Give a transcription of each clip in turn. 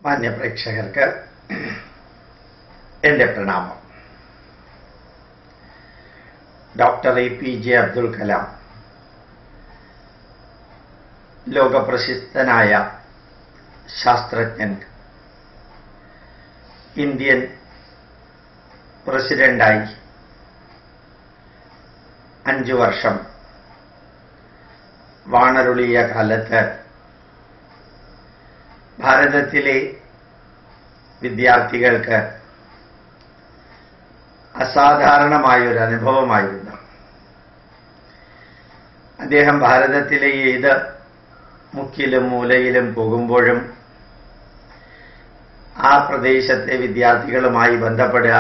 മാന്യപ്രേക്ഷകർക്ക് എൻ്റെ പ്രണാമം. Doctor APJ Abdul Kalam ലോകപ്രസിദ്ധനായ ശാസ്ത്രജ്ഞൻ, ഇന്ത്യൻ പ്രസിഡന്റായി 5 വർഷം വാണരുളിയ കാലത്ത് ഭാരതത്തിലെ വിദ്യാർത്ഥികൾക്ക് അസാധാരണമായൊരു അനുഭവമായിരുന്നു. അദ്ദേഹം ഭാരതത്തിലെ ഏത് മുക്കിലും മൂലയിലും പോകുമ്പോഴും ആ പ്രദേശത്തെ വിദ്യാർത്ഥികളുമായി ബന്ധപ്പെടുക,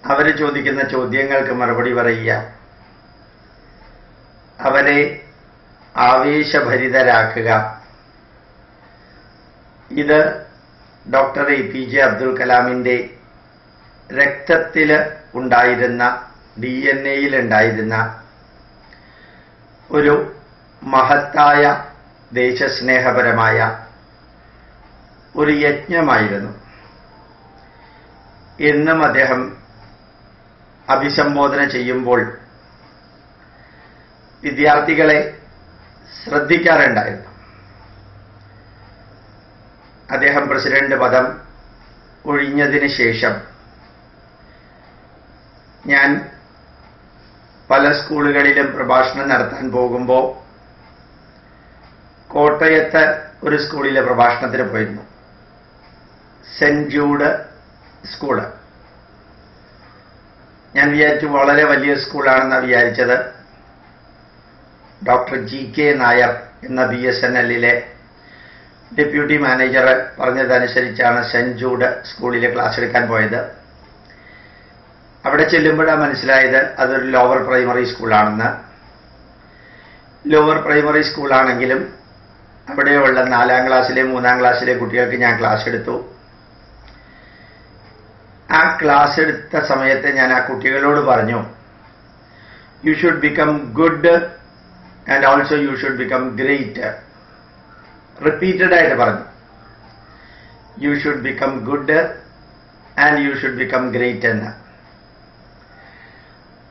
അവർ ചോദിക്കുന്ന ചോദ്യങ്ങൾക്ക് മറുപടി പറയുക, അവരെ ആവേശഭരിതരാക്കുക. ഇത് ഡോക്ടർ APJ അബ്ദുൽ കലാമിൻ്റെ രക്തത്തിൽ ഉണ്ടായിരുന്ന, DNA-യിൽ ഉണ്ടായിരുന്ന ഒരു മഹത്തായ ദേശസ്നേഹപരമായ ഒരു യജ്ഞമായിരുന്നു. എന്നും അദ്ദേഹം അഭിസംബോധന ചെയ്യുമ്പോൾ വിദ്യാർത്ഥികളെ ശ്രദ്ധിക്കാറുണ്ടായിരുന്നു. അദ്ദേഹം പ്രസിഡന്റ് പദം ഒഴിഞ്ഞതിന് ശേഷം ഞാൻ പല സ്കൂളുകളിലും പ്രഭാഷണം നടത്താൻ പോകുമ്പോൾ കോട്ടയത്ത് ഒരു സ്കൂളിലെ പ്രഭാഷണത്തിന് പോയിരുന്നു. Saint Jude school. ഞാൻ വിചാരിച്ചു വളരെ വലിയ സ്കൂളാണെന്നാണ് വിചാരിച്ചത്. ഡോക്ടർ GK നായർ എന്ന BSNL-ലെ ഡെപ്യൂട്ടി മാനേജർ പറഞ്ഞതനുസരിച്ചാണ് സെന്റ് ജൂഡ് സ്കൂളിലെ ക്ലാസ് എടുക്കാൻ പോയത്. അവിടെ ചെല്ലുമ്പോഴാണ് മനസ്സിലായത് അതൊരു ലോവർ പ്രൈമറി സ്കൂളാണെന്ന്. ലോവർ പ്രൈമറി സ്കൂളാണെങ്കിലും അവിടെയുള്ള 4ാം ക്ലാസ്സിലെ 3ാം ക്ലാസ്സിലെ കുട്ടികൾക്ക് ഞാൻ ക്ലാസ് എടുത്തു. ആ ക്ലാസ് എടുത്ത സമയത്ത് ഞാൻ ആ കുട്ടികളോട് പറഞ്ഞു, you should become good and also you should become great. Repeated ആയിട്ട് പറഞ്ഞു, you should become good and you should become great എന്ന്.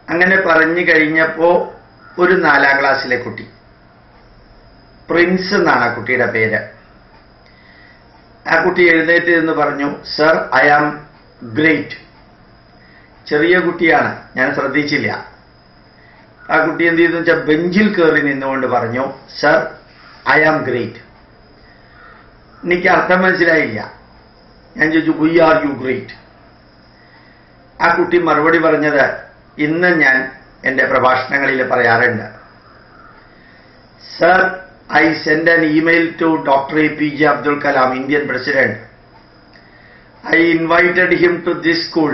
അങ്ങനെ പറഞ്ഞു കഴിഞ്ഞപ്പോൾ ഒരു 4ാം ക്ലാസ്സിലെ കുട്ടി, പ്രിൻസ് എന്നാണ് ആ കുട്ടിയുടെ പേര്, ആ കുട്ടി എഴുന്നേറ്റ് എന്ന് പറഞ്ഞു, സർ ഐ ആം ഗ്രേറ്റ്. ചെറിയ കുട്ടിയാണ്, ഞാൻ ശ്രദ്ധിച്ചില്ല. ആ കുട്ടി എന്ത് ചെയ്തെന്ന് വെച്ചാൽ ബെഞ്ചിൽ കയറി നിന്നുകൊണ്ട് പറഞ്ഞു, സർ ഐ ആം ഗ്രേറ്റ്. എനിക്ക് അർത്ഥം മനസ്സിലായില്ല. ഞാൻ ചോദിച്ചു, വി ആർ യു ഗ്രേറ്റ്? ആ കുട്ടി മറുപടി പറഞ്ഞത് ഇന്ന് ഞാൻ എൻ്റെ പ്രഭാഷണങ്ങളിൽ പറയാറുണ്ട്, sir I send an email to doctor APJ Abdul Kalam, Indian president. I invited him to this school.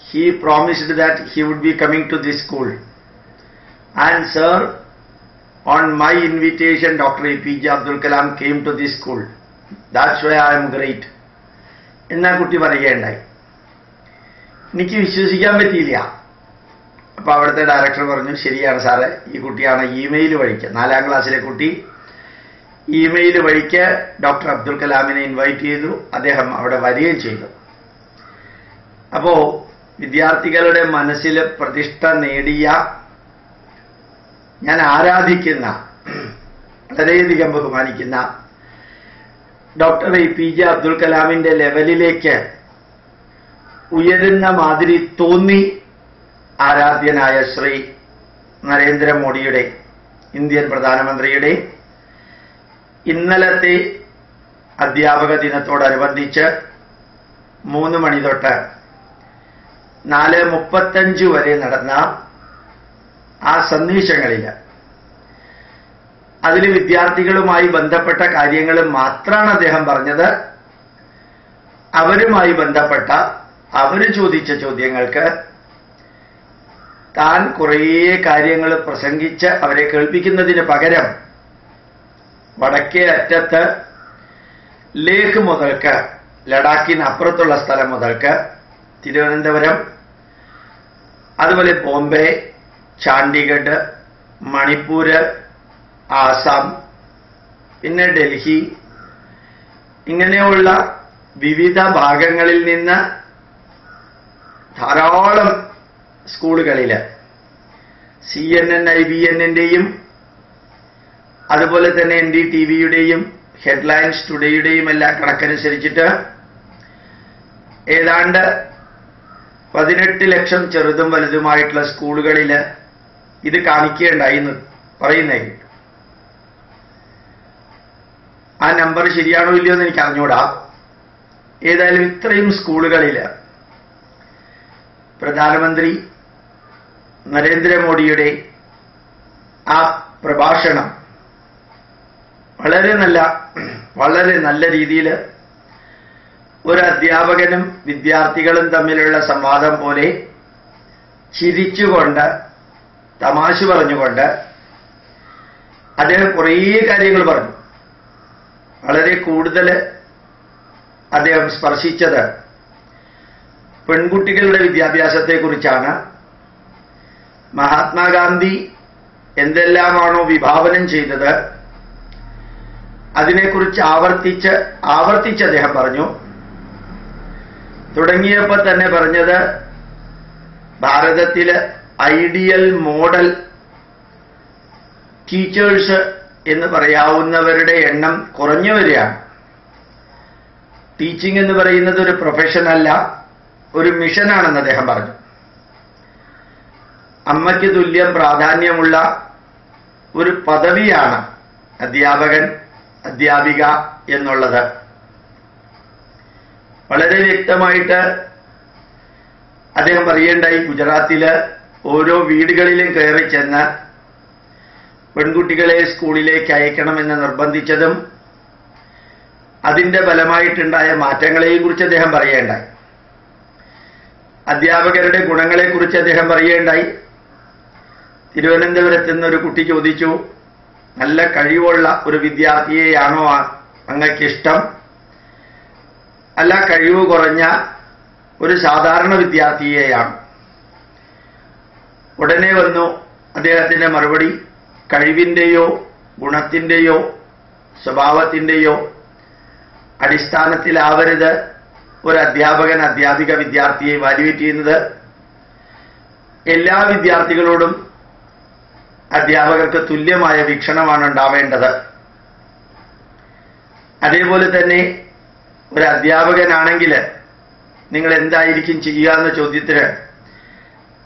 He promised that he would be coming to this school. And sir, on my invitation, Dr. APJ Abdul Kalam came to this school. That's why I am great. എന്നാ കുട്ടി പറയുകയുണ്ടായി. എനിക്ക് വിശ്വസിക്കാൻ പറ്റിയില്ല. അപ്പോൾ അവിടുത്തെ director പറഞ്ഞു, ശരിയാണ് സാറേ, ഈ കുട്ടിയാണ് ഇമെയിൽ വഴിക്ക്, 4ാം ക്ലാസ്സിലെ കുട്ടി ഇമെയിൽ വഴിക്ക് ഡോക്ടർ അബ്ദുൽ കലാമിനെ ഇൻവൈറ്റ് ചെയ്തു. അദ്ദേഹം അവിടെ വരികയും ചെയ്തു. അപ്പോൾ വിദ്യാർത്ഥികളുടെ മനസ്സിൽ പ്രതിഷ്ഠ നേടിയ, ഞാൻ ആരാധിക്കുന്ന, വളരെയധികം ബഹുമാനിക്കുന്ന ഡോക്ടർ APJ അബ്ദുൽ കലാമിൻ്റെ ലെവലിലേക്ക് ഉയരുന്ന മാതിരി തോന്നി ആരാധ്യനായ ശ്രീ നരേന്ദ്രമോദിയുടെ, ഇന്ത്യൻ പ്രധാനമന്ത്രിയുടെ ഇന്നലത്തെ അധ്യാപക ദിനത്തോടനുബന്ധിച്ച് 3 മണി തൊട്ട് 4:35 വരെ നടന്ന ആ സന്ദേശങ്ങളിൽ അതിൽ വിദ്യാർത്ഥികളുമായി ബന്ധപ്പെട്ട കാര്യങ്ങൾ മാത്രമാണ് അദ്ദേഹം പറഞ്ഞത്. അവരുമായി ബന്ധപ്പെട്ട, അവർ ചോദിച്ച ചോദ്യങ്ങൾക്ക് താൻ കുറേ കാര്യങ്ങൾ പ്രസംഗിച്ച് അവരെ കേൾപ്പിക്കുന്നതിന് പകരം വടക്കേ അറ്റത്ത് ലേഹ് മുതൽക്ക് ലഡാക്കിന് അപ്പുറത്തുള്ള സ്ഥലം മുതൽക്ക് തിരുവനന്തപുരം, അതുപോലെ ബോംബെ, ചണ്ഡീഗഡ്, മണിപ്പൂർ, ആസാം, പിന്നെ ഡൽഹി, ഇങ്ങനെയുള്ള വിവിധ ഭാഗങ്ങളിൽ നിന്ന് ധാരാളം സ്കൂളുകളിൽ CNN, IBNന്റെയും അതുപോലെ തന്നെ NDTVയുടെയും ഹെഡ്ലൈൻസ് ടുഡേയുടെയും എല്ലാം കണക്കനുസരിച്ചിട്ട് ഏതാണ്ട് 18 ലക്ഷം ചെറുതും വലുതുമായിട്ടുള്ള സ്കൂളുകളിൽ ഇത് കാണിക്കുകയുണ്ടായി എന്ന് പറയുന്നേ. ആ നമ്പർ ശരിയാണോ ഇല്ലയോ എന്ന് എനിക്ക് അറിഞ്ഞൂടാ. ഏതായാലും ഇത്രയും സ്കൂളുകളിൽ പ്രധാനമന്ത്രി നരേന്ദ്രമോദിയുടെ ആ പ്രഭാഷണം വളരെ നല്ല രീതിയിൽ ഒരു അധ്യാപകനും വിദ്യാർത്ഥികളും തമ്മിലുള്ള സംവാദം പോലെ ചിരിച്ചുകൊണ്ട് തമാശ പറഞ്ഞുകൊണ്ട് അദ്ദേഹം കുറേ കാര്യങ്ങൾ പറഞ്ഞു. വളരെ കൂടുതൽ അദ്ദേഹം സ്പർശിച്ചത് പെൺകുട്ടികളുടെ വിദ്യാഭ്യാസത്തെക്കുറിച്ചാണ്. മഹാത്മാഗാന്ധി എന്തെല്ലാമാണോ വിഭാവനം ചെയ്തത് അതിനെക്കുറിച്ച് ആവർത്തിച്ച് അദ്ദേഹം പറഞ്ഞു. തുടങ്ങിയപ്പോൾ തന്നെ പറഞ്ഞത് ഭാരതത്തിലെ ഐഡിയൽ മോഡൽ ടീച്ചേഴ്സ് എന്ന് പറയാവുന്നവരുടെ എണ്ണം കുറഞ്ഞു വരികയാണ്. ടീച്ചിങ് എന്ന് പറയുന്നത് ഒരു പ്രൊഫഷനല്ല, ഒരു മിഷനാണെന്ന് അദ്ദേഹം പറഞ്ഞു. അമ്മയ്ക്ക് തുല്യം പ്രാധാന്യമുള്ള ഒരു പദവിയാണ് അധ്യാപകൻ, അധ്യാപിക എന്നുള്ളത്. വളരെ വ്യക്തമായിട്ട് അദ്ദേഹം പറയുകയുണ്ടായി. ഗുജറാത്തില് ഓരോ വീടുകളിലും കയറി ചെന്ന് പെൺകുട്ടികളെ സ്കൂളിലേക്ക് അയക്കണമെന്ന് നിർബന്ധിച്ചതും അതിന്റെ ഫലമായിട്ടുണ്ടായ മാറ്റങ്ങളെയും കുറിച്ച് അദ്ദേഹം പറയുകയുണ്ടായി. അധ്യാപകരുടെ ഗുണങ്ങളെക്കുറിച്ച് അദ്ദേഹം പറയുകയുണ്ടായി. തിരുവനന്തപുരത്ത് നിന്നൊരു കുട്ടി ചോദിച്ചു, നല്ല കഴിവുള്ള ഒരു വിദ്യാർത്ഥിയെയാണോ അങ്ങക്കിഷ്ടം, അല്ല കഴിവ് കുറഞ്ഞ ഒരു സാധാരണ വിദ്യാർത്ഥിയെയാണ്? ഉടനെ വന്നു അദ്ദേഹത്തിന്റെ മറുപടി, കഴിവിന്റെയോ ഗുണത്തിന്റെയോ സ്വഭാവത്തിന്റെയോ അടിസ്ഥാനത്തിലാവരുത് ഒരു അധ്യാപകൻ, അധ്യാപിക വിദ്യാർത്ഥിയെ വാല്യുവേറ്റ് ചെയ്യുന്നത്. എല്ലാ വിദ്യാർത്ഥികളോടും അധ്യാപകർക്ക് തുല്യമായ വീക്ഷണമാണ് ഉണ്ടാവേണ്ടത്. അതേപോലെ തന്നെ ഒരു അധ്യാപകനാണെങ്കിൽ നിങ്ങൾ എന്തായിരിക്കും ചെയ്യുക എന്ന ചോദ്യത്തിന്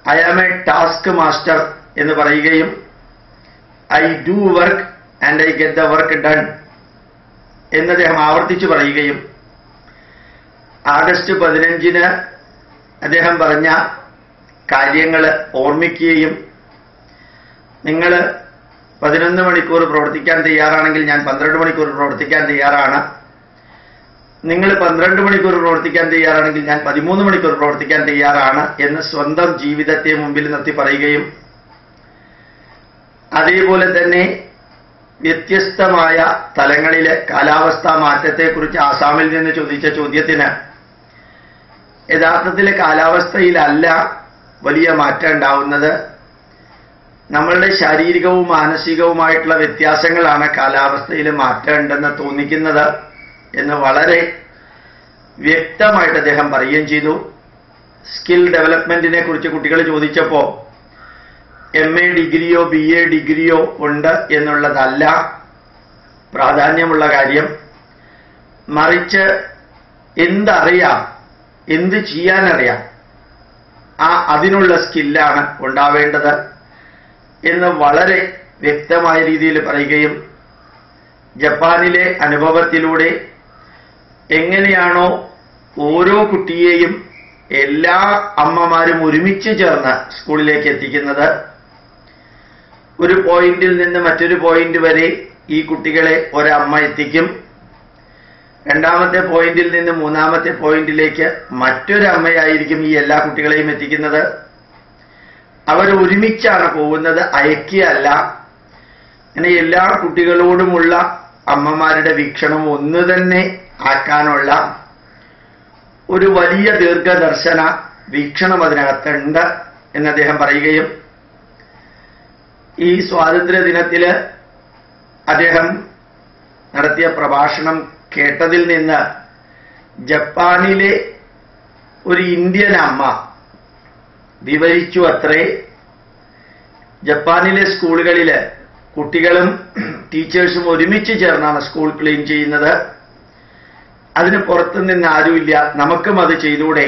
I am a task master എന്ന് പറയുകയും I do work and I get the work done എന്ന് അദ്ദേഹം ആവർത്തിച്ചു പറയുകയും ആഗസ്റ്റ് 15 അദ്ദേഹം പറഞ്ഞ കാര്യങ്ങൾ ഓർമ്മിക്കുകയും നിങ്ങൾ 11 മണിക്കൂർ പ്രവർത്തിക്കാൻ തയ്യാറാണെങ്കിൽ ഞാൻ 12 മണിക്കൂർ പ്രവർത്തിക്കാൻ തയ്യാറാണ്, നിങ്ങൾ 12 മണിക്കൂർ പ്രവർത്തിക്കാൻ തയ്യാറാണെങ്കിൽ ഞാൻ 13 മണിക്കൂർ പ്രവർത്തിക്കാൻ തയ്യാറാണ് എന്ന് സ്വന്തം ജീവിതത്തെ മുമ്പിൽ നിർത്തി പറയുകയും അതേപോലെ തന്നെ വ്യത്യസ്തമായ തലങ്ങളിലെ കാലാവസ്ഥാ മാറ്റത്തെക്കുറിച്ച് ആസാമിൽ നിന്ന് ചോദിച്ച ചോദ്യത്തിന് യഥാർത്ഥത്തിലെ കാലാവസ്ഥയിലല്ല വലിയ മാറ്റം ഉണ്ടാവുന്നത്, നമ്മളുടെ ശാരീരികവും മാനസികവുമായിട്ടുള്ള വ്യത്യാസങ്ങളാണ് കാലാവസ്ഥയിൽ മാറ്റം ഉണ്ടെന്ന് തോന്നിക്കുന്നത് എന്ന് വളരെ വ്യക്തമായിട്ട് അദ്ദേഹം പറയുകയും ചെയ്തു. സ്കിൽ ഡെവലപ്മെന്റിനെ കുറിച്ച് കുട്ടികൾ ചോദിച്ചപ്പോൾ MA ഡിഗ്രിയോ BA ഡിഗ്രിയോ ഉണ്ട് എന്നുള്ളതല്ല പ്രാധാന്യമുള്ള കാര്യം, മറിച്ച് എന്തറിയാം, എന്ത് ചെയ്യാനറിയാം, അതിനുള്ള സ്കില്ലാണ് ഉണ്ടാവേണ്ടത് എന്ന് വളരെ വ്യക്തമായ രീതിയിൽ പറയുകയും ജപ്പാനിലെ അനുഭവത്തിലൂടെ എങ്ങനെയാണോ ഓരോ കുട്ടിയെയും എല്ലാ അമ്മമാരും ഒരുമിച്ച് ചേർന്ന് സ്കൂളിലേക്ക് എത്തിക്കുന്നത്, ഒരു പോയിന്റിൽ നിന്ന് മറ്റൊരു പോയിന്റ് വരെ ഈ കുട്ടികളെ ഒരമ്മ എത്തിക്കും, രണ്ടാമത്തെ പോയിന്റിൽ നിന്ന് മൂന്നാമത്തെ പോയിന്റിലേക്ക് മറ്റൊരമ്മയായിരിക്കും ഈ എല്ലാ കുട്ടികളെയും എത്തിക്കുന്നത്. അവർ ഒരുമിച്ചാണ് പോകുന്നത്, അയക്കുകയല്ല. അങ്ങനെ എല്ലാ കുട്ടികളോടുമുള്ള അമ്മമാരുടെ വീക്ഷണം ഒന്ന് തന്നെ ആക്കാനുള്ള ഒരു വലിയ ദീർഘദർശന വീക്ഷണം അതിനകത്തുണ്ട് എന്ന് അദ്ദേഹം പറയുകയും ഈ സ്വാതന്ത്ര്യ ദിനത്തിൽ അദ്ദേഹം നടത്തിയ പ്രഭാഷണം കേട്ടതിൽ നിന്ന് ജപ്പാനിലെ ഒരു ഇന്ത്യൻ അമ്മ വിവരിച്ചു അത്രേ. ജപ്പാനിലെ സ്കൂളുകളിൽ കുട്ടികളും ടീച്ചേഴ്സും ഒരുമിച്ച് ചേർന്നാണ് സ്കൂൾ ക്ലീൻ ചെയ്യുന്നത്. അതിന് പുറത്തുനിന്ന് ആരുമില്ല, നമുക്കും അത് ചെയ്തൂടെ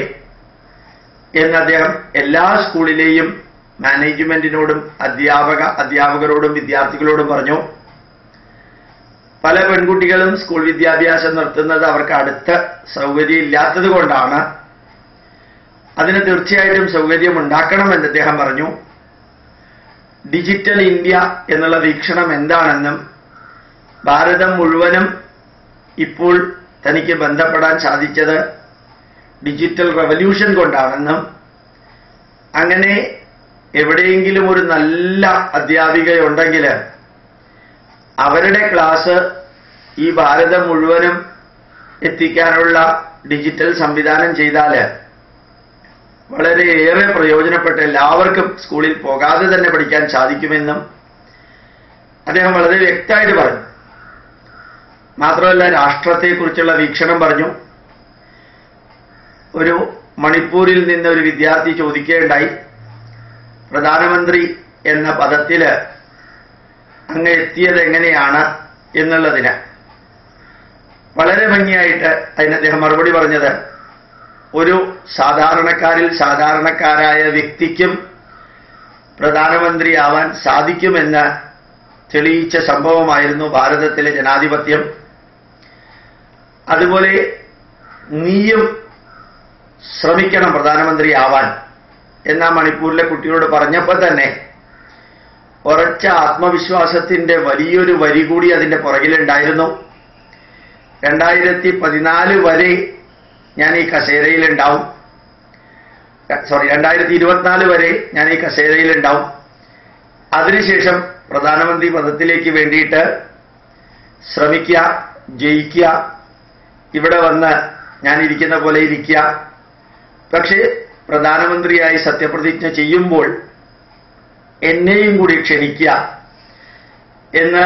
എന്ന് അദ്ദേഹം എല്ലാ സ്കൂളിലെയും മാനേജ്മെന്റിനോടും അധ്യാപകരോടും വിദ്യാർത്ഥികളോടും പറഞ്ഞു. പല പെൺകുട്ടികളും സ്കൂൾ വിദ്യാഭ്യാസം നിർത്തുന്നത് അവർക്ക് അടുത്ത സൗകര്യം ഇല്ലാത്തത് കൊണ്ടാണ്. അതിന് തീർച്ചയായിട്ടും സൗകര്യം ഉണ്ടാക്കണമെന്ന് അദ്ദേഹം പറഞ്ഞു. ഡിജിറ്റൽ ഇന്ത്യ എന്നുള്ള വീക്ഷണം എന്താണെന്നും ഭാരതം മുഴുവനും ഇപ്പോൾ തനിക്ക് ബന്ധപ്പെടാൻ സാധിച്ചത് ഡിജിറ്റൽ റവല്യൂഷൻ കൊണ്ടാണെന്നും അങ്ങനെ എവിടെയെങ്കിലും ഒരു നല്ല അധ്യാപികയുണ്ടെങ്കിൽ അവരുടെ ക്ലാസ് ഈ ഭാരതം മുഴുവനും എത്തിക്കാനുള്ള ഡിജിറ്റൽ സംവിധാനം ചെയ്താൽ വളരെയേറെ പ്രയോജനപ്പെട്ട് എല്ലാവർക്കും സ്കൂളിൽ പോകാതെ തന്നെ പഠിക്കാൻ സാധിക്കുമെന്നും അദ്ദേഹം വളരെ വ്യക്തമായിട്ട് പറഞ്ഞു. മാത്രമല്ല രാഷ്ട്രത്തെക്കുറിച്ചുള്ള വീക്ഷണം പറഞ്ഞു. ഒരു മണിപ്പൂരിൽ നിന്ന് ഒരു വിദ്യാർത്ഥി ചോദിക്കുകയുണ്ടായി, പ്രധാനമന്ത്രി എന്ന പദത്തിൽ അങ്ങ് എത്തിയത് എങ്ങനെയാണ് എന്നുള്ളതിന്. വളരെ ഭംഗിയായിട്ട് അതിന് അദ്ദേഹം മറുപടി പറഞ്ഞത്, ഒരു സാധാരണക്കാരിൽ സാധാരണക്കാരായ വ്യക്തിക്കും പ്രധാനമന്ത്രിയാവാൻ സാധിക്കുമെന്ന് തെളിയിച്ച സംഭവമായിരുന്നു ഭാരതത്തിലെ ജനാധിപത്യം. അതുപോലെ നീയും ശ്രമിക്കണം പ്രധാനമന്ത്രിയാവാൻ എന്നാ മണിപ്പൂരിലെ കുട്ടിയോട് പറഞ്ഞപ്പോൾ തന്നെ ഉറച്ച ആത്മവിശ്വാസത്തിന്റെ വലിയൊരു വരി കൂടി അതിന്റെ പുറകിലുണ്ടായിരുന്നു. 2014 വരെ ഞാൻ ഈ കസേരയിലുണ്ടാവും, 2024 വരെ ഞാൻ ഈ കസേരയിലുണ്ടാവും. അതിനുശേഷം പ്രധാനമന്ത്രി പദത്തിലേക്ക് വേണ്ടിയിട്ട് ശ്രമിക്കുക, ജയിക്കുക, ഇവിടെ വന്ന് ഞാൻ ഇരിക്കുന്ന പോലെ ഇരിക്കുക. പക്ഷേ പ്രധാനമന്ത്രിയായി സത്യപ്രതിജ്ഞ ചെയ്യുമ്പോൾ എന്നെയും കൂടി ക്ഷണിക്കുക എന്ന്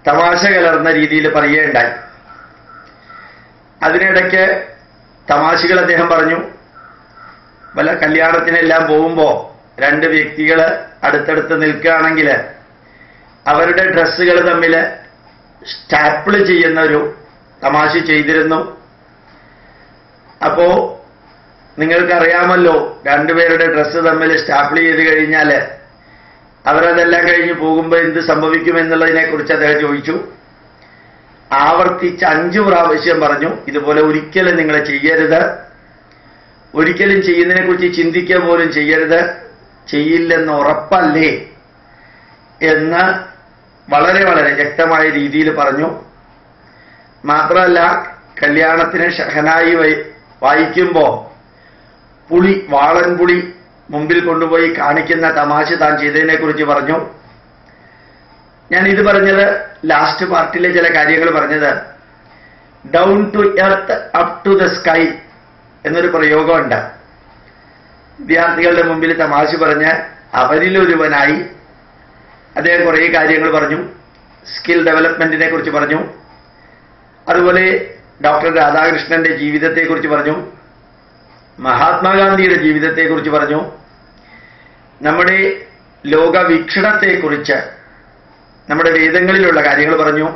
തമാശ കലർന്ന രീതിയിൽ പറയുകയുണ്ടായി. അതിനിടയ്ക്ക് തമാശകൾ അദ്ദേഹം പറഞ്ഞു. വല്ല കല്യാണത്തിനെല്ലാം പോകുമ്പോൾ രണ്ട് വ്യക്തികൾ അടുത്തടുത്ത് നിൽക്കുകയാണെങ്കിൽ അവരുടെ ഡ്രസ്സുകൾ തമ്മിൽ സ്റ്റാപ്പിൾ ചെയ്യുന്ന ഒരു തമാശ ചെയ്തിരുന്നു. അപ്പോ നിങ്ങൾക്കറിയാമല്ലോ, രണ്ടുപേരുടെ ഡ്രസ്സ് തമ്മിൽ സ്റ്റാപ്പിൾ ചെയ്ത് കഴിഞ്ഞാൽ അവരതെല്ലാം കഴിഞ്ഞ് പോകുമ്പോൾ എന്ത് സംഭവിക്കുമെന്നുള്ളതിനെ കുറിച്ച് അദ്ദേഹം ചോദിച്ചു. ആവർത്തിച്ച് 5 പ്രാവശ്യം പറഞ്ഞു, ഇതുപോലെ ഒരിക്കലും നിങ്ങൾ ചെയ്യരുത്, ഒരിക്കലും ചെയ്യുന്നതിനെ കുറിച്ച് ചിന്തിക്കുക പോലും ചെയ്യരുത്, ചെയ്യില്ലെന്ന് ഉറപ്പല്ലേ എന്ന് വളരെ വളരെ വ്യക്തമായ രീതിയിൽ പറഞ്ഞു. മാത്രമല്ല കല്യാണത്തിന് ഷഹനായി വായിക്കുമ്പോൾ വാളൻപുളി മുമ്പിൽ കൊണ്ടുപോയി കാണിക്കുന്ന തമാശ താൻ ചെയ്തതിനെ കുറിച്ച് പറഞ്ഞു. ഞാൻ ഇത് പറഞ്ഞത് ലാസ്റ്റ് പാർട്ടിലെ ചില കാര്യങ്ങൾ പറഞ്ഞത് down to earth up to the sky എന്നൊരു പ്രയോഗമുണ്ട്. വിദ്യാർത്ഥികളുടെ മുമ്പിൽ തമാശ പറഞ്ഞ് അവരിലൊരുവനായി അദ്ദേഹം കുറേ കാര്യങ്ങൾ പറഞ്ഞു. സ്കിൽ ഡെവലപ്മെന്റിനെ കുറിച്ച് പറഞ്ഞു. അതുപോലെ ഡോക്ടർ രാധാകൃഷ്ണന്റെ ജീവിതത്തെക്കുറിച്ച് പറഞ്ഞു. മഹാത്മാഗാന്ധിയുടെ ജീവിതത്തെക്കുറിച്ച് പറഞ്ഞു. നമ്മുടെ ലോകവീക്ഷണത്തെക്കുറിച്ച് നമ്മുടെ വേദങ്ങളിലുള്ള കാര്യങ്ങൾ പറഞ്ഞു.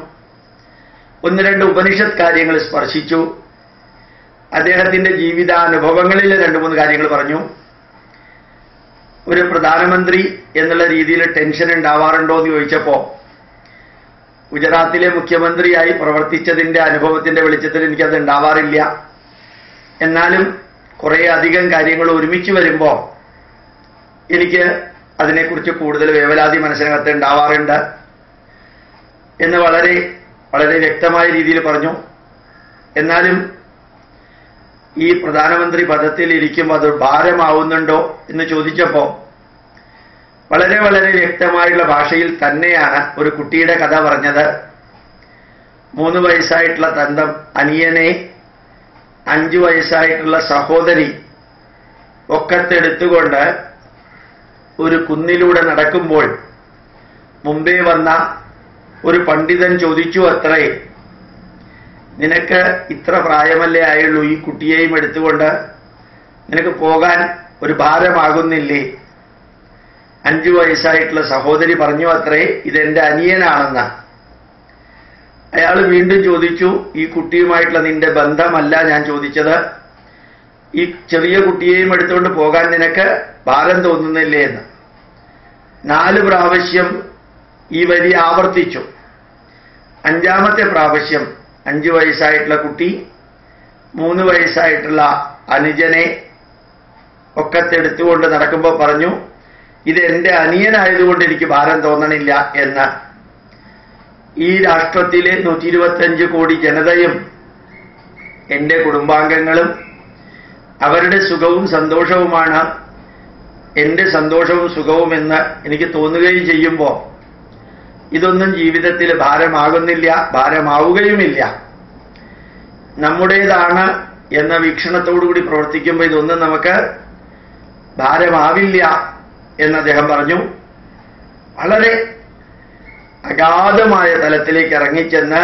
1-2 ഉപനിഷത്ത് കാര്യങ്ങൾ സ്പർശിച്ചു. അദ്ദേഹത്തിന്റെ ജീവിതാനുഭവങ്ങളിൽ 2-3 കാര്യങ്ങൾ പറഞ്ഞു. ഒരു പ്രധാനമന്ത്രി എന്നുള്ള രീതിയിൽ ടെൻഷൻ ഉണ്ടാവാറുണ്ടോ എന്ന് ചോദിച്ചപ്പോൾ ഗുജറാത്തിലെ മുഖ്യമന്ത്രിയായി പ്രവർത്തിച്ചതിന്റെ അനുഭവത്തിന്റെ വെളിച്ചത്തിൽ എനിക്കത് ഉണ്ടാവാറില്ല. എന്നാലും കുറേ അധികം കാര്യങ്ങൾ ഒരുമിച്ച് വരുമ്പോൾ എനിക്ക് അതിനെക്കുറിച്ച് കൂടുതൽ വേവലാതി മനസ്സിനകത്ത് ഉണ്ടാവാറുണ്ട് എന്ന് വളരെ വളരെ വ്യക്തമായ രീതിയിൽ പറഞ്ഞു. എന്നാലും ഈ പ്രധാനമന്ത്രി പദത്തിൽ ഇരിക്കുമ്പോൾ അത് ഭാരമാവുന്നുണ്ടോ എന്ന് ചോദിച്ചപ്പോൾ വളരെ വളരെ വ്യക്തമായുള്ള ഭാഷയിൽ തന്നെയാണ് ഒരു കുട്ടിയുടെ കഥ പറഞ്ഞത്. 3 വയസ്സായിട്ടുള്ള തന്റെ അനിയനെ 5 വയസ്സായിട്ടുള്ള സഹോദരി ഒക്കത്തെടുത്തുകൊണ്ട് ഒരു കുന്നിലൂടെ നടക്കുമ്പോൾ മുമ്പേ വന്ന ഒരു പണ്ഡിതൻ ചോദിച്ചു അത്രേ, നിനക്ക് ഇത്ര പ്രായമല്ലേ ആയുള്ളൂ, ഈ കുട്ടിയെയും എടുത്തുകൊണ്ട് നിനക്ക് പോകാൻ ഒരു ഭാരമാകുന്നില്ലേ? 5 വയസ്സായിട്ടുള്ള സഹോദരി പറഞ്ഞു അത്രേ, ഇതെന്റെ അനിയനാണെന്ന്. അയാൾ വീണ്ടും ചോദിച്ചു, ഈ കുട്ടിയുമായിട്ടുള്ള നിന്റെ ബന്ധമല്ല ഞാൻ ചോദിച്ചത്, ഈ ചെറിയ കുട്ടിയെയും എടുത്തുകൊണ്ട് പോകാൻ നിനക്ക് ഭാരം തോന്നുന്നില്ലേ എന്ന്. 4 പ്രാവശ്യം ഈ വരി ആവർത്തിച്ചു. 5ാമത്തെ പ്രാവശ്യം 5 വയസ്സായിട്ടുള്ള കുട്ടി 3 വയസ്സായിട്ടുള്ള അനുജനെ ഒക്കത്തെടുത്തുകൊണ്ട് നടക്കുമ്പോൾ പറഞ്ഞു, ഇത് എന്റെ അനിയനായതുകൊണ്ട് എനിക്ക് ഭാരം തോന്നണില്ല എന്ന്. ഈ രാഷ്ട്രത്തിലെ 125 കോടി ജനതയും എന്റെ കുടുംബാംഗങ്ങളും അവരുടെ സുഖവും സന്തോഷവുമാണ് എന്റെ സന്തോഷവും സുഖവും എന്ന് എനിക്ക് തോന്നുകയും ചെയ്യുമ്പോൾ ഇതൊന്നും ജീവിതത്തിൽ ഭാരമാകുന്നില്ല, ഭാരമാവുകയുമില്ല. നമ്മുടേതാണ് എന്ന വീക്ഷണത്തോടുകൂടി പ്രവർത്തിക്കുമ്പോൾ ഇതൊന്നും നമുക്ക് ഭാരമാവില്ല എന്ന് അദ്ദേഹം പറഞ്ഞു. വളരെ അഗാധമായ തലത്തിലേക്ക് ഇറങ്ങിച്ചെന്ന്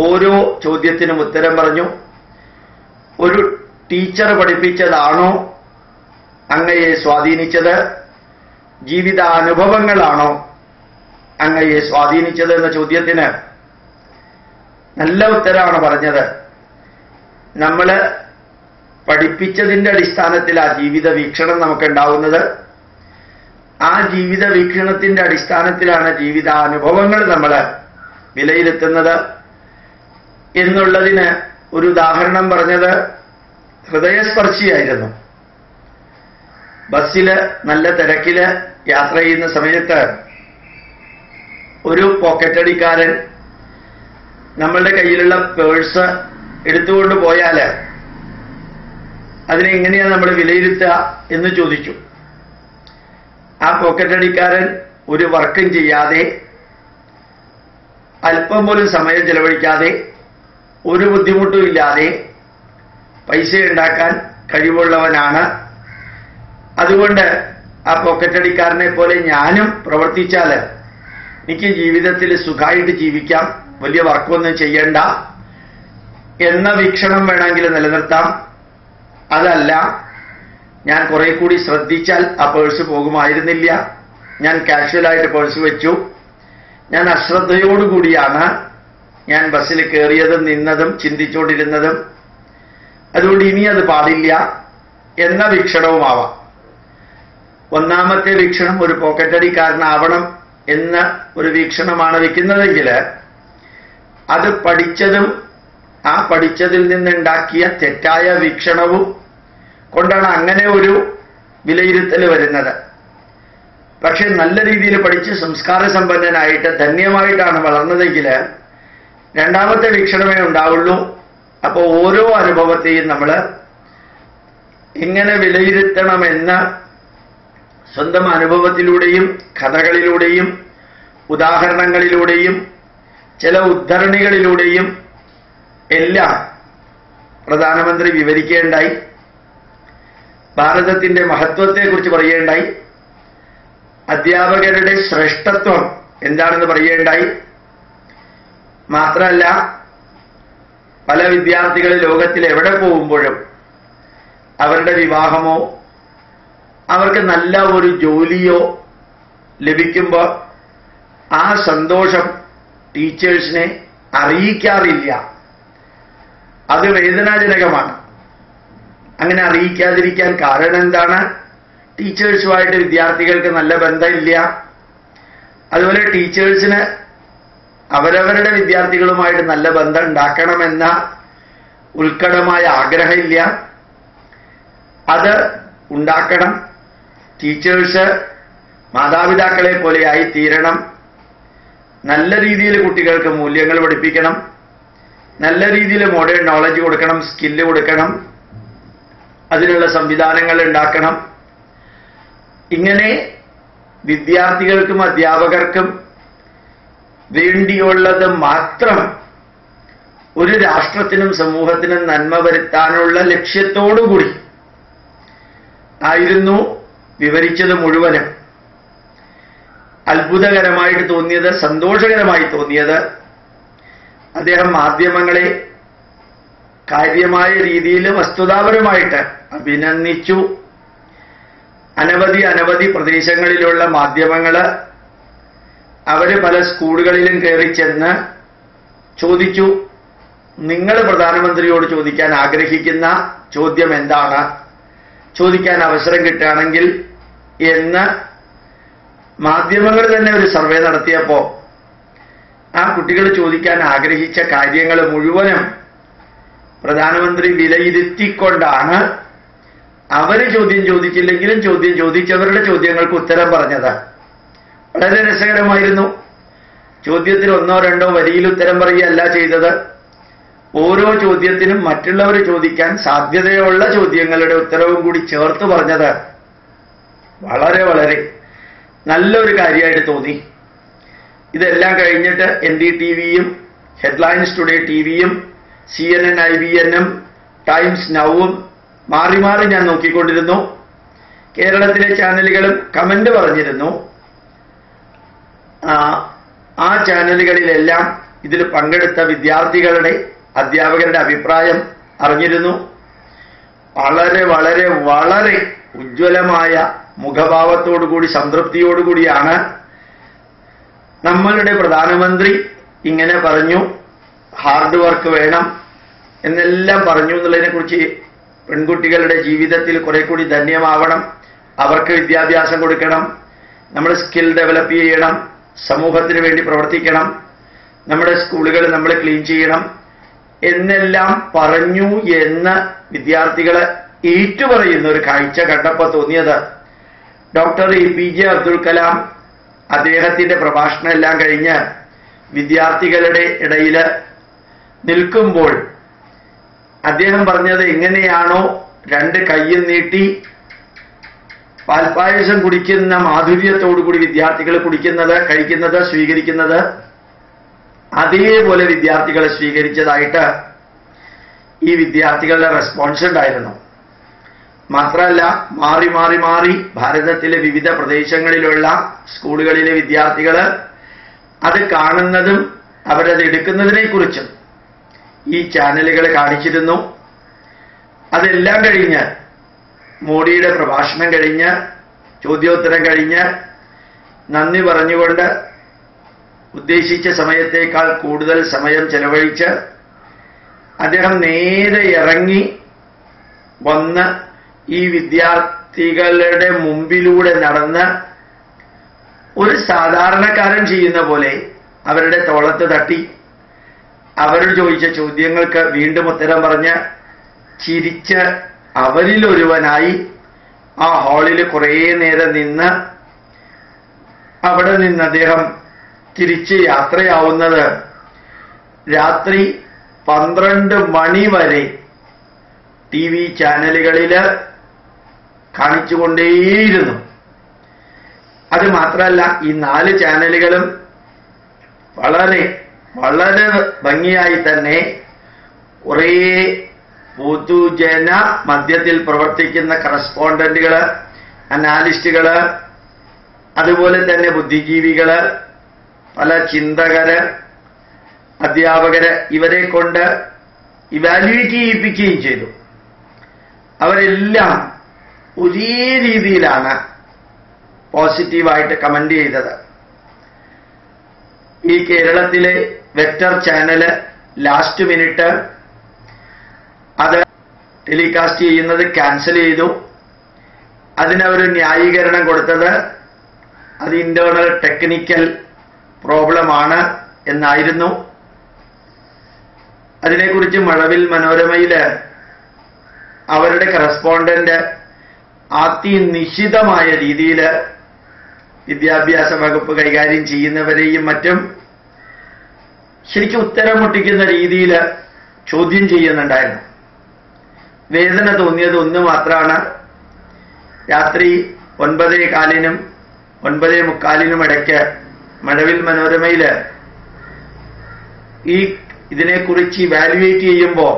ഓരോ ചോദ്യത്തിനും ഉത്തരം പറഞ്ഞു. ഒരു ടീച്ചർ പഠിപ്പിച്ചതാണോ അങ്ങയെ സ്വാധീനിച്ചത്, ജീവിതാനുഭവങ്ങളാണോ അങ്ങയെ സ്വാധീനിച്ചത് എന്ന ചോദ്യത്തിന് നല്ല ഉത്തരമാണ് പറഞ്ഞത്. നമ്മൾ പഠിപ്പിച്ചതിൻ്റെ അടിസ്ഥാനത്തിൽ ആ ജീവിത വീക്ഷണം നമുക്കുണ്ടാവുന്നത്. ആ ജീവിത വീക്ഷണത്തിൻ്റെ അടിസ്ഥാനത്തിലാണ് ജീവിതാനുഭവങ്ങൾ നമ്മൾ വിലയിരുത്തുന്നത് എന്നുള്ളതിന് ഒരു ഉദാഹരണം പറഞ്ഞത് ഹൃദയസ്പർശിയായിരുന്നു. ബസ്സിൽ നല്ല തിരക്കിൽ യാത്ര ചെയ്യുന്ന സമയത്ത് ഒരു പോക്കറ്റടിക്കാരൻ നമ്മളുടെ കയ്യിലുള്ള പേഴ്സ് എടുത്തുകൊണ്ട് പോയാൽ അതിനെ എങ്ങനെയാണ് നമ്മൾ വിലയിരുത്തുക എന്ന് ചോദിച്ചു. ആ പോക്കറ്റടിക്കാരൻ ഒരു വർക്കും ചെയ്യാതെ, അല്പം പോലും സമയം ചെലവഴിക്കാതെ, ഒരു ബുദ്ധിമുട്ടും ഇല്ലാതെ പൈസ ഉണ്ടാക്കാൻ കഴിവുള്ളവനാണ്. അതുകൊണ്ട് ആ പോക്കറ്റടിക്കാരനെ പോലെ ഞാനും പ്രവർത്തിച്ചാൽ എനിക്ക് ജീവിതത്തിൽ സുഖമായിട്ട് ജീവിക്കാം, വലിയ വർക്കൊന്നും ചെയ്യണ്ട എന്ന വീക്ഷണം വേണമെങ്കിൽ നിലനിർത്താം. അതല്ല, ഞാൻ കുറെ കൂടി ശ്രദ്ധിച്ചാൽ ആ പേഴ്സ് പോകുമായിരുന്നില്ല, ഞാൻ കാഷ്വലായിട്ട് പേഴ്സ് വെച്ചു, ഞാൻ അശ്രദ്ധയോടുകൂടിയാണ് ഞാൻ ബസ്സിൽ കയറിയതും നിന്നതും ചിന്തിച്ചുകൊണ്ടിരുന്നതും, അതുകൊണ്ട് ഇനി അത് പാടില്ല എന്ന വീക്ഷണവുമാവാം. 1ാമത്തെ വീക്ഷണം ഒരു പോക്കറ്റടിക്കാരനാവണം എന്ന ഒരു വീക്ഷണമാണ് വെക്കുന്നതെങ്കിൽ അത് പഠിച്ചതും ആ പഠിച്ചതിൽ നിന്നുണ്ടാക്കിയ തെറ്റായ വീക്ഷണവും കൊണ്ടാണ് അങ്ങനെ ഒരു വിലയിരുത്തൽ വരുന്നത്. പക്ഷെ നല്ല രീതിയിൽ പഠിച്ച് സംസ്കാര സമ്പന്നനായിട്ട് ധന്യമായിട്ടാണ് വളർന്നതെങ്കിൽ 2ാമത്തെ വീക്ഷണമേ ഉണ്ടാവുള്ളൂ. അപ്പോൾ ഓരോ അനുഭവത്തെയും നമ്മൾ എങ്ങനെ വിലയിരുത്തണമെന്ന് സ്വന്തം അനുഭവത്തിലൂടെയും കഥകളിലൂടെയും ഉദാഹരണങ്ങളിലൂടെയും ചില ഉദ്ധരണികളിലൂടെയും എല്ലാം പ്രധാനമന്ത്രി വിവരിക്കേണ്ടായി. ഭാരതത്തിന്റെ മഹത്വത്തെക്കുറിച്ച് പറയേണ്ടായി. അധ്യാപകരുടെ ശ്രേഷ്ഠത്വം എന്താണെന്ന് പറയേണ്ടായി. മാത്രമല്ല, പല വിദ്യാർത്ഥികൾ ലോകത്തിൽ എവിടെ പോകുമ്പോഴും അവരുടെ വിവാഹമോ അവർക്ക് നല്ല ഒരു ജോലിയോ ലഭിക്കുമ്പോൾ ആ സന്തോഷം ടീച്ചേഴ്സിനെ അറിയിക്കാറില്ല. അത് വേദനാജനകമാണ്. അങ്ങനെ അറിയിക്കാതിരിക്കാൻ കാരണം എന്താണ്? ടീച്ചേഴ്സുമായിട്ട് വിദ്യാർത്ഥികൾക്ക് നല്ല ബന്ധമില്ല. അതുപോലെ ടീച്ചേഴ്സിന് അവരവരുടെ വിദ്യാർത്ഥികളുമായിട്ട് നല്ല ബന്ധം ഉണ്ടാക്കണമെന്ന ഉത്കടമായ ആഗ്രഹമില്ല. അത് ഉണ്ടാക്കണം. ടീച്ചേഴ്സ് മാതാപിതാക്കളെ പോലെയായി തീരണം. നല്ല രീതിയിൽ കുട്ടികൾക്ക് മൂല്യങ്ങൾ പഠിപ്പിക്കണം. നല്ല രീതിയിൽ മോഡേൺ നോളജ് കൊടുക്കണം, സ്കില്ല് കൊടുക്കണം. അതിനുള്ള സംവിധാനങ്ങൾ ഉണ്ടാക്കണം. ഇങ്ങനെ വിദ്യാർത്ഥികൾക്കും അധ്യാപകർക്കും വേണ്ടിയുള്ളത് മാത്രം ഒരു രാഷ്ട്രത്തിനും സമൂഹത്തിനും നന്മ വരുത്താനുള്ള ലക്ഷ്യത്തോടുകൂടി ആയിരുന്നു വിവരിച്ചത് മുഴുവനും. അത്ഭുതകരമായിട്ട് തോന്നിയത്, സന്തോഷകരമായി തോന്നിയത് അദ്ദേഹം മാധ്യമങ്ങളെ കാര്യമായ രീതിയിൽ വസ്തുതാപരമായിട്ട് അഭിനന്ദിച്ചു. അനവധി പ്രദേശങ്ങളിലുള്ള മാധ്യമങ്ങള് അവര് പല സ്കൂളുകളിലും കയറി ചെന്ന് ചോദിച്ചു, നിങ്ങൾ പ്രധാനമന്ത്രിയോട് ചോദിക്കാൻ ആഗ്രഹിക്കുന്ന ചോദ്യം എന്താണ്, ചോദിക്കാൻ അവസരം കിട്ടുകയാണെങ്കിൽ എന്ന് മാധ്യമങ്ങൾ തന്നെ ഒരു സർവേ നടത്തിയപ്പോൾ ആ കുട്ടികൾ ചോദിക്കാൻ ആഗ്രഹിച്ച കാര്യങ്ങൾ മുഴുവനും പ്രധാനമന്ത്രി വിലയിരുത്തിക്കൊണ്ടാണ് അവര് ചോദ്യം ചോദിച്ചില്ലെങ്കിലും ചോദ്യം ചോദിച്ചവരുടെ ചോദ്യങ്ങൾക്ക് ഉത്തരം പറഞ്ഞത്. വളരെ രസകരമായിരുന്നു. ചോദ്യത്തിന് ഒന്നോ രണ്ടോ വരിയിൽ ഉത്തരം പറയുകയല്ല ചെയ്തത്. ഓരോ ചോദ്യത്തിനും മറ്റുള്ളവർ ചോദിക്കാൻ സാധ്യതയുള്ള ചോദ്യങ്ങളുടെ ഉത്തരവും കൂടി ചേർത്ത് പറഞ്ഞത് വളരെ നല്ലൊരു കാര്യമായിട്ട് തോന്നി. ഇതെല്ലാം കഴിഞ്ഞിട്ട് NDTVയും ഹെഡ്ലൈൻസ് ടുഡേ TVയും CNN IBNും ടൈംസ് നൗവും മാറി ഞാൻ നോക്കിക്കൊണ്ടിരുന്നു. കേരളത്തിലെ ചാനലുകളും കമന്റ് പറഞ്ഞിരുന്നു. ആ ചാനലുകളിലെല്ലാം ഇതിൽ പങ്കെടുത്ത വിദ്യാർത്ഥികളുടെ അധ്യാപകരുടെ അഭിപ്രായം അറിഞ്ഞിരുന്നു. വളരെ ഉജ്ജ്വലമായ മുഖഭാവത്തോടുകൂടി സംതൃപ്തിയോടുകൂടിയാണ് നമ്മളുടെ പ്രധാനമന്ത്രി ഇങ്ങനെ പറഞ്ഞു, ഹാർഡ് വർക്ക് വേണം എന്നെല്ലാം പറഞ്ഞു എന്നുള്ളതിനെ കുറിച്ച്. പെൺകുട്ടികളുടെ ജീവിതത്തിൽ കുറെ കൂടി ധന്യമാവണം, അവർക്ക് വിദ്യാഭ്യാസം കൊടുക്കണം, നമ്മൾ സ്കിൽ ഡെവലപ്പ് ചെയ്യണം, സമൂഹത്തിന് വേണ്ടി പ്രവർത്തിക്കണം, നമ്മുടെ സ്കൂളുകൾ നമ്മൾ ക്ലീൻ ചെയ്യണം എന്നെല്ലാം പറഞ്ഞു എന്ന് വിദ്യാർത്ഥികളെ ഏറ്റുപറയുന്ന ഒരു കാഴ്ച കണ്ടപ്പോൾ തോന്നിയത്, ഡോക്ടർ APJ അബ്ദുൽ കലാം അദ്ദേഹത്തിന്റെ പ്രഭാഷണം എല്ലാം കഴിഞ്ഞ് വിദ്യാർത്ഥികളുടെ ഇടയിൽ നിൽക്കുമ്പോൾ അദ്ദേഹം പറഞ്ഞത് എങ്ങനെയാണോ രണ്ട് കൈയും നീട്ടി പാൽപ്പായസം കുടിക്കുന്ന മാധുര്യത്തോടുകൂടി വിദ്യാർത്ഥികൾ കുടിക്കുന്നത്, കഴിക്കുന്നത്, സ്വീകരിക്കുന്നത്, അതേപോലെ വിദ്യാർത്ഥികളെ സ്വീകരിച്ചതായിട്ട് ഈ വിദ്യാർത്ഥികളുടെ റെസ്പോൺസ് ഉണ്ടായിരുന്നു. മാത്രമല്ല മാറി ഭാരതത്തിലെ വിവിധ പ്രദേശങ്ങളിലുള്ള സ്കൂളുകളിലെ വിദ്യാർത്ഥികൾ അത് കാണുന്നതും അവരത് എടുക്കുന്നതിനെ കുറിച്ചും ഈ ചാനലുകൾ കാണിച്ചിരുന്നു. അതെല്ലാം കഴിഞ്ഞ് മോഡിയുടെ പ്രഭാഷണം കഴിഞ്ഞ് ചോദ്യോത്തരം കഴിഞ്ഞ് നന്ദി പറഞ്ഞുകൊണ്ട് ഉദ്ദേശിച്ച സമയത്തേക്കാൾ കൂടുതൽ സമയം ചെലവഴിച്ച് അദ്ദേഹം നേരെ ഇറങ്ങി വന്ന് ഈ വിദ്യാർത്ഥികളുടെ മുമ്പിലൂടെ നടന്ന് ഒരു സാധാരണക്കാരൻ ചെയ്യുന്ന പോലെ അവരുടെ തോളത്ത് തട്ടി അവരോട് ചോദിച്ച ചോദ്യങ്ങൾക്ക് വീണ്ടും ഉത്തരം പറഞ്ഞ് ചിരിച്ച് അവരിലൊരുവനായി ആ ഹാളിൽ കുറേ നേരം നിന്ന് അവിടെ നിന്ന് അദ്ദേഹം തിരിച്ച് യാത്രയാവുന്നത് രാത്രി 12 മണി വരെ TV ചാനലുകളിൽ കാണിച്ചുകൊണ്ടേയിരുന്നു. അത് മാത്രമല്ല ഈ 4 ചാനലുകളും വളരെ ഭംഗിയായി തന്നെ കുറേ പൊതുജന മധ്യത്തിൽ പ്രവർത്തിക്കുന്ന കറസ്പോണ്ടന്റുകള്, അനാലിസ്റ്റുകള്, അതുപോലെ തന്നെ ബുദ്ധിജീവികള്, പല ചിന്തകര്, അധ്യാപകര്, ഇവരെ കൊണ്ട് ഇവാലുവേറ്റ് ചെയ്യിപ്പിക്കുകയും ചെയ്തു. അവരെല്ലാം ഒരേ രീതിയിലാണ് പോസിറ്റീവായിട്ട് കമന്റ് ചെയ്തത്. ഈ കേരളത്തിലെ വെക്ടർ ചാനല് ലാസ്റ്റ് മിനിറ്റ് അത് ടെലികാസ്റ്റ് ചെയ്യുന്നത് ക്യാൻസൽ ചെയ്തു. അതിനവർ ന്യായീകരണം കൊടുത്തത് അത് ഇന്റേണൽ ടെക്നിക്കൽ പ്രോബ്ലമാണ് എന്നായിരുന്നു. അതിനെക്കുറിച്ച് മഴവിൽ മനോരമയില് അവരുടെ കറസ്പോണ്ടന്റ് അതിനിശിതമായ രീതിയിൽ വിദ്യാഭ്യാസ വകുപ്പ് കൈകാര്യം ചെയ്യുന്നവരെയും മറ്റും ശരിക്കും ഉത്തരം മുട്ടിക്കുന്ന രീതിയിൽ ചോദ്യം ചെയ്യുന്നുണ്ടായിരുന്നു. വേദന തോന്നിയത് ഒന്ന് മാത്രമാണ്. രാത്രി 9:15 9:45 ഇടയ്ക്ക് മഴവിൽ മനോരമയില് ഈ ഇതിനെക്കുറിച്ച് ഇവാലുവേറ്റ് ചെയ്യുമ്പോൾ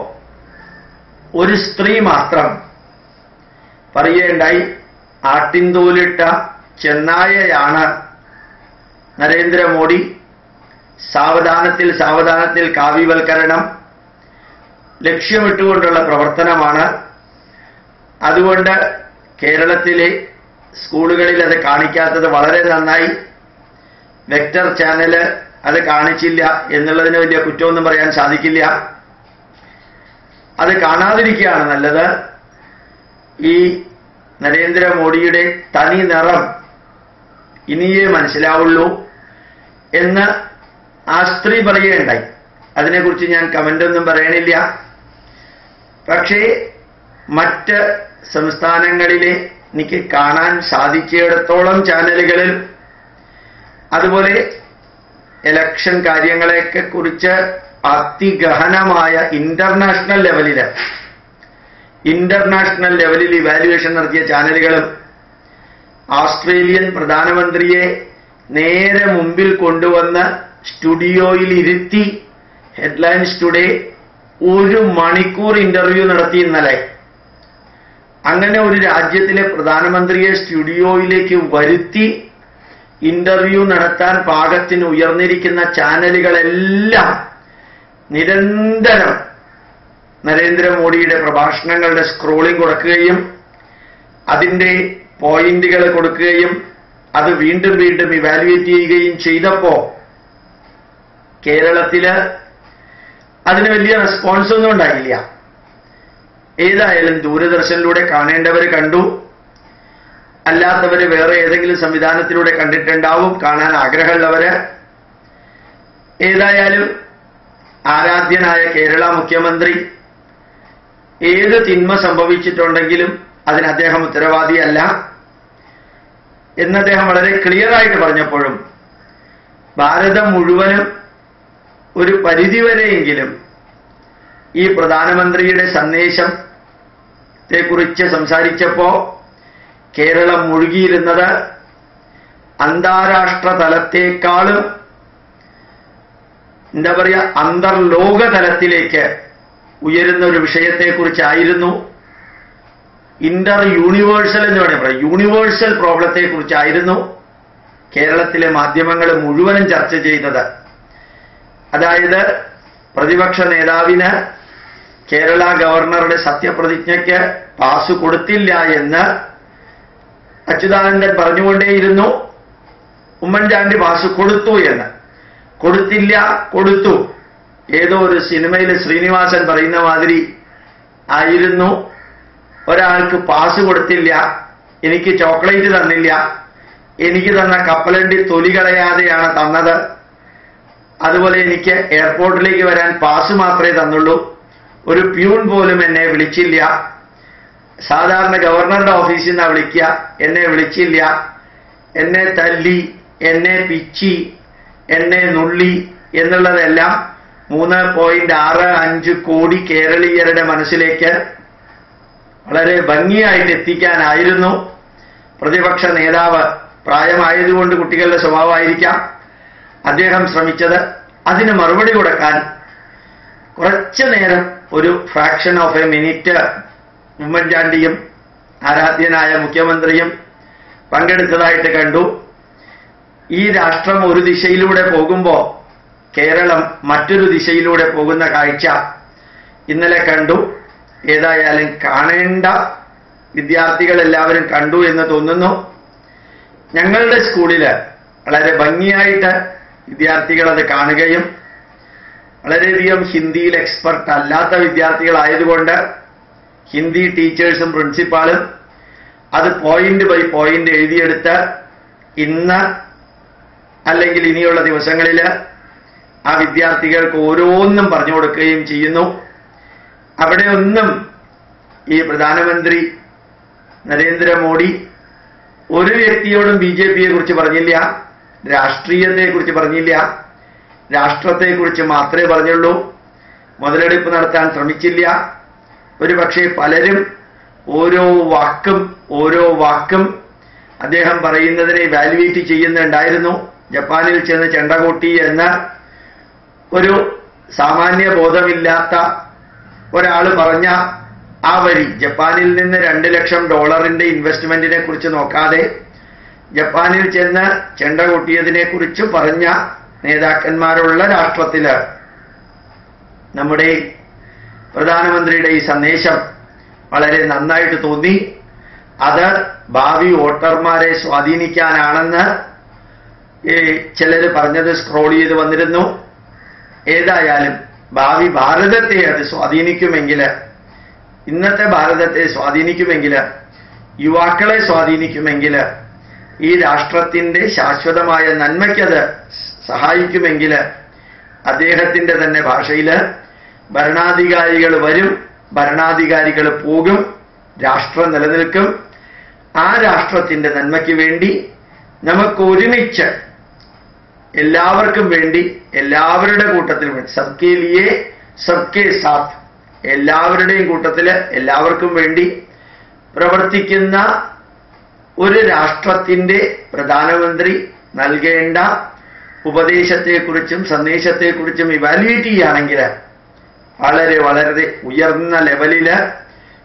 ഒരു സ്ത്രീ മാത്രം പറയുകയുണ്ടായി, ആട്ടിൻതോലിട്ട ചെന്നായയാണ് നരേന്ദ്രമോദി, സാവധാനത്തിൽ കാവ്യവൽക്കരണം ലക്ഷ്യമിട്ടുകൊണ്ടുള്ള പ്രവർത്തനമാണ്. അതുകൊണ്ട് കേരളത്തിലെ സ്കൂളുകളിൽ അത് കാണിക്കാത്തത് വളരെ നന്നായി. വെക്ടർ ചാനല് അത് കാണിച്ചില്ല എന്നുള്ളതിന് വലിയ കുറ്റമൊന്നും പറയാൻ സാധിക്കില്ല. അത് കാണാതിരിക്കുകയാണ് നല്ലത്. ഈ നരേന്ദ്രമോദിയുടെ തനി നിറം ഇനിയേ മനസ്സിലാവുള്ളൂ എന്ന് ആ സ്ത്രീ പറയുകയുണ്ടായി. അതിനെക്കുറിച്ച് ഞാൻ കമന്റൊന്നും പറയണില്ല. പക്ഷേ മറ്റ് സംസ്ഥാനങ്ങളിലെ എനിക്ക് കാണാൻ സാധിച്ചിടത്തോളം ചാനലുകളിൽ അതുപോലെ ഇലക്ഷൻ കാര്യങ്ങളെയൊക്കെ കുറിച്ച് അതിഗഹനമായ ഇന്റർനാഷണൽ ലെവലിൽ ഇവാലുവേഷൻ നടത്തിയ ചാനലുകളും ഓസ്ട്രേലിയൻ പ്രധാനമന്ത്രിയെ നേരെ മുമ്പിൽ കൊണ്ടുവന്ന് സ്റ്റുഡിയോയിൽ ഇരുത്തി ഹെഡ്ലൈൻസ് ടുഡേ 1 മണിക്കൂർ ഇന്റർവ്യൂ നടത്തി ഇന്നലെ. അങ്ങനെ ഒരു രാജ്യത്തിലെ പ്രധാനമന്ത്രിയെ സ്റ്റുഡിയോയിലേക്ക് വരുത്തി ഇന്റർവ്യൂ നടത്താൻ പാകത്തിന് ഉയർന്നിരിക്കുന്ന ചാനലുകളെല്ലാം നിരന്തരം നരേന്ദ്രമോദിയുടെ പ്രഭാഷണങ്ങളുടെ സ്ക്രോളിംഗ് കൊടുക്കുകയും അതിന്റെ പോയിന്റുകൾ കൊടുക്കുകയും അത് വീണ്ടും വീണ്ടും ഇവാലുവേറ്റ് ചെയ്യുകയും ചെയ്തപ്പോ കേരളത്തില് അതിന് വലിയ റെസ്പോൺസ് ഒന്നും ഉണ്ടായില്ല. ഏതായാലും ദൂരദർശനിലൂടെ കാണേണ്ടവർ കണ്ടു, അല്ലാത്തവര് വേറെ ഏതെങ്കിലും സംവിധാനത്തിലൂടെ കണ്ടിട്ടുണ്ടാവും, കാണാൻ ആഗ്രഹമുള്ളവര്. ഏതായാലും ആരാധ്യനായ കേരള മുഖ്യമന്ത്രി ഏത് തിന്മ സംഭവിച്ചിട്ടുണ്ടെങ്കിലും അതിന് അദ്ദേഹം ഉത്തരവാദിയല്ല എന്ന് അദ്ദേഹം വളരെ ക്ലിയർ ആയിട്ട് പറഞ്ഞപ്പോഴും ഭാരതം മുഴുവനും ഒരു പരിധിവരെയെങ്കിലും ഈ പ്രധാനമന്ത്രിയുടെ സന്ദേശത്തെക്കുറിച്ച് സംസാരിച്ചപ്പോ കേരളം മുഴുകിയിരുന്നത് അന്താരാഷ്ട്ര തലത്തേക്കാളും എന്താ പറയുക അന്തർലോക തലത്തിലേക്ക് ഉയരുന്ന ഒരു വിഷയത്തെക്കുറിച്ചായിരുന്നു. ഇന്റർ യൂണിവേഴ്സൽ എന്ന് വേണമെങ്കിൽ പറയാം, യൂണിവേഴ്സൽ പ്രോബ്ലത്തെക്കുറിച്ചായിരുന്നു കേരളത്തിലെ മാധ്യമങ്ങൾ മുഴുവനും ചർച്ച ചെയ്തത്. അതായത് പ്രതിപക്ഷ നേതാവിന് കേരള ഗവർണറുടെ സത്യപ്രതിജ്ഞയ്ക്ക് പാസ് കൊടുത്തില്ല എന്ന് അച്യുതാനന്ദൻ പറഞ്ഞുകൊണ്ടേയിരുന്നു. ഉമ്മൻചാണ്ടി പാസ് കൊടുത്തു എന്ന്. കൊടുത്തില്ല, കൊടുത്തു. ഏതോ ഒരു സിനിമയിൽ ശ്രീനിവാസൻ പറയുന്ന മാതിരി ആയിരുന്നു. ഒരാൾക്ക് പാസ് കൊടുത്തില്ല, എനിക്ക് ചോക്ലേറ്റ് തന്നില്ല, എനിക്ക് തന്ന കപ്പലണ്ടി തൊലി കളയാതെയാണ് തന്നത്, അതുപോലെ എനിക്ക് എയർപോർട്ടിലേക്ക് വരാൻ പാസ് മാത്രമേ തന്നുള്ളൂ, ഒരു പ്യൂൺ പോലും എന്നെ വിളിച്ചില്ല, സാധാരണ ഗവർണറുടെ ഓഫീസിൽ നിന്നാണ് വിളിക്കുക, എന്നെ വിളിച്ചില്ല, എന്നെ തല്ലി, എന്നെ പിച്ചി, എന്നെ നുള്ളി എന്നുള്ളതെല്ലാം 3.65 കോടി കേരളീയരുടെ മനസ്സിലേക്ക് വളരെ ഭംഗിയായിട്ട് എത്തിക്കാനായിരുന്നു പ്രതിപക്ഷ നേതാവ്, പ്രായമായതുകൊണ്ട് കുട്ടികളുടെ സ്വഭാവമായിരിക്കാം, അദ്ദേഹം ശ്രമിച്ചത്. അതിന് മറുപടി കൊടുക്കാൻ കുറച്ചു നേരം ഒരു ഫ്രാക്ഷൻ ഓഫ് എ മിനിറ്റ് ഉമ്മൻചാണ്ടിയും ആരാധ്യനായ മുഖ്യമന്ത്രിയും പങ്കെടുത്തതായിട്ട് കണ്ടു. ഈ രാഷ്ട്രം ഒരു ദിശയിലൂടെ പോകുമ്പോൾ കേരളം മറ്റൊരു ദിശയിലൂടെ പോകുന്ന കാഴ്ച ഇന്നലെ കണ്ടു. ഏതായാലും കാണേണ്ട വിദ്യാർത്ഥികളെല്ലാവരും കണ്ടു എന്ന് തോന്നുന്നു. ഞങ്ങളുടെ സ്കൂളില് വളരെ ഭംഗിയായിട്ട് വിദ്യാർത്ഥികൾ അത് കാണുകയും വളരെയധികം ഹിന്ദിയിൽ എക്സ്പെർട്ട് അല്ലാത്ത വിദ്യാർത്ഥികളായതുകൊണ്ട് ഹിന്ദി ടീച്ചേഴ്സും പ്രിൻസിപ്പാളും അത് പോയിന്റ് ബൈ പോയിന്റ് എഴുതിയെടുത്ത് ഇന്ന് അല്ലെങ്കിൽ ഇനിയുള്ള ദിവസങ്ങളിൽ ആ വിദ്യാർത്ഥികൾക്ക് ഓരോന്നും പറഞ്ഞു കൊടുക്കുകയും ചെയ്യുന്നു. അവിടെ ഒന്നും ഈ പ്രധാനമന്ത്രി നരേന്ദ്രമോദി ഒരു വ്യക്തിയോടും BJPയെ കുറിച്ച് പറഞ്ഞില്ല, രാഷ്ട്രീയത്തെക്കുറിച്ച് പറഞ്ഞില്ല, രാഷ്ട്രത്തെക്കുറിച്ച് മാത്രമേ പറഞ്ഞുള്ളൂ. മുതലെടുപ്പ് നടത്താൻ ശ്രമിച്ചില്ല. ഒരുപക്ഷെ പലരും ഓരോ വാക്കും അദ്ദേഹം പറയുന്നതിനെ വാല്യുവേറ്റ് ചെയ്യുന്നുണ്ടായിരുന്നു. ജപ്പാനിൽ ചെന്ന് ചെണ്ട കൂട്ടി എന്ന ഒരു സാമാന്യ ബോധമില്ലാത്ത ഒരാൾ പറഞ്ഞ ആ വരി, ജപ്പാനിൽ നിന്ന് $2 ലക്ഷം ഇൻവെസ്റ്റ്മെന്റിനെ കുറിച്ച് നോക്കാതെ ജപ്പാനിൽ ചെന്ന് ചെണ്ട കൂട്ടിയതിനെ കുറിച്ച് പറഞ്ഞ നേതാക്കന്മാരുള്ള രാഷ്ട്രത്തില് നമ്മുടെ പ്രധാനമന്ത്രിയുടെ ഈ സന്ദേശം വളരെ നന്നായിട്ട് തോന്നി. അത് ഭാവി വോട്ടർമാരെ സ്വാധീനിക്കാനാണെന്ന് ചിലർ പറഞ്ഞത് സ്ക്രോൾ ചെയ്ത് വന്നിരുന്നു. ഏതായാലും ഭാവി ഭാരതത്തെ അത് സ്വാധീനിക്കുമെങ്കിൽ, ഇന്നത്തെ ഭാരതത്തെ സ്വാധീനിക്കുമെങ്കിൽ, യുവാക്കളെ സ്വാധീനിക്കുമെങ്കിൽ, ഈ രാഷ്ട്രത്തിന്റെ ശാശ്വതമായ നന്മയ്ക്കത് സഹായിക്കുമെങ്കിൽ, അദ്ദേഹത്തിന്റെ തന്നെ ഭാഷയിൽ ഭരണാധികാരികൾ വരും, ഭരണാധികാരികൾ പോകും, രാഷ്ട്രം നിലനിൽക്കും. ആ രാഷ്ട്രത്തിന്റെ നന്മയ്ക്ക് വേണ്ടി നമുക്ക് ഒരുമിച്ച് എല്ലാവർക്കും വേണ്ടി, എല്ലാവരുടെ കൂട്ടത്തിൽ സബ്കെ ലിയേ സബ്കെ സാത്ത്, എല്ലാവരുടെയും കൂട്ടത്തിൽ എല്ലാവർക്കും വേണ്ടി പ്രവർത്തിക്കുന്ന ഒരു രാഷ്ട്രത്തിന്റെ പ്രധാനമന്ത്രി നൽകേണ്ട ഉപദേശത്തെക്കുറിച്ചും സന്ദേശത്തെക്കുറിച്ചും ഇവാലുവേറ്റ് ചെയ്യുകയാണെങ്കിൽ വളരെ വളരെ ഉയർന്ന ലെവലില്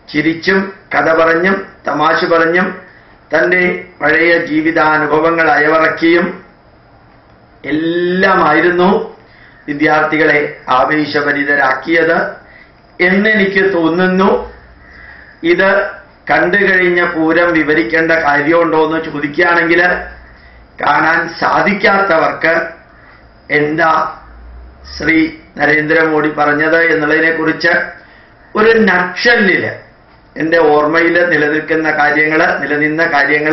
ചിരിച്ചും കഥ പറഞ്ഞും തമാശ പറഞ്ഞും തൻ്റെ പഴയ ജീവിതാനുഭവങ്ങൾ അയവിറക്കിയും എല്ലാമായിരുന്നു വിദ്യാർത്ഥികളെ ആവേശഭരിതരാക്കിയത് എന്നെനിക്ക് തോന്നുന്നു. ഇത് കണ്ടു കഴിഞ്ഞ പൂരം വിവരിക്കേണ്ട കാര്യമുണ്ടോ എന്ന് ചോദിക്കുകയാണെങ്കിൽ, കാണാൻ സാധിക്കാത്തവർക്ക് എന്താ ശ്രീ നരേന്ദ്രമോദി പറഞ്ഞത് എന്നുള്ളതിനെക്കുറിച്ച് ഒരു നക്ഷലില് എൻ്റെ ഓർമ്മയിൽ നിലനിന്ന കാര്യങ്ങൾ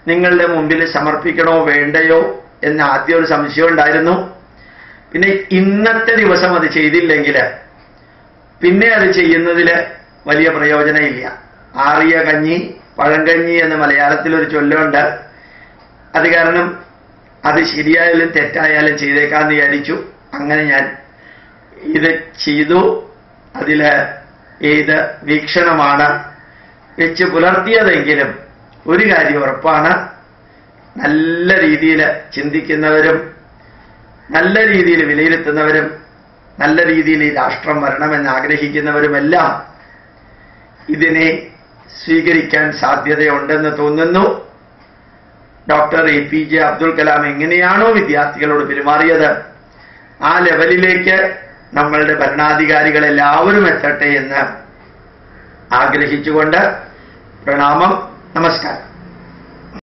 നിങ്ങളുടെ മുമ്പിൽ സമർപ്പിക്കണോ വേണ്ടയോ എന്ന് ആദ്യം ഒരു സംശയം ഉണ്ടായിരുന്നു. പിന്നെ ഇന്നത്തെ ദിവസം അത് ചെയ്തില്ലെങ്കിൽ പിന്നെ അത് ചെയ്യുന്നതിൽ വലിയ പ്രയോജനമില്ല. ആറിയ കഞ്ഞി പഴങ്കഞ്ഞി എന്ന് മലയാളത്തിലൊരു ചൊല്ലുണ്ട്. അത് കാരണം അത് ശരിയായാലും തെറ്റായാലും ചെയ്തേക്കാന്ന് വിചാരിച്ചു. അങ്ങനെ ഞാൻ ഇത് ചെയ്തു. അതില് ഏത് വീക്ഷണമാണ് വെച്ച് പുലർത്തിയതെങ്കിലും ഒരു കാര്യം ഉറപ്പാണ്, നല്ല രീതിയിൽ ചിന്തിക്കുന്നവരും നല്ല രീതിയിൽ വിലയിരുത്തുന്നവരും നല്ല രീതിയിൽ ഈ രാഷ്ട്രം വരണമെന്ന് ആഗ്രഹിക്കുന്നവരുമെല്ലാം ഇതിനെ സ്വീകരിക്കാൻ സാധ്യതയുണ്ടെന്ന് തോന്നുന്നു. ഡോക്ടർ APJ അബ്ദുൽ കലാം എങ്ങനെയാണോ വിദ്യാർത്ഥികളോട് പെരുമാറിയത്, ആ ലെവലിലേക്ക് നമ്മളുടെ ഭരണാധികാരികളെല്ലാവരും എത്തട്ടെ എന്ന് ആഗ്രഹിച്ചുകൊണ്ട് പ്രണാമം, നമസ്കാരം.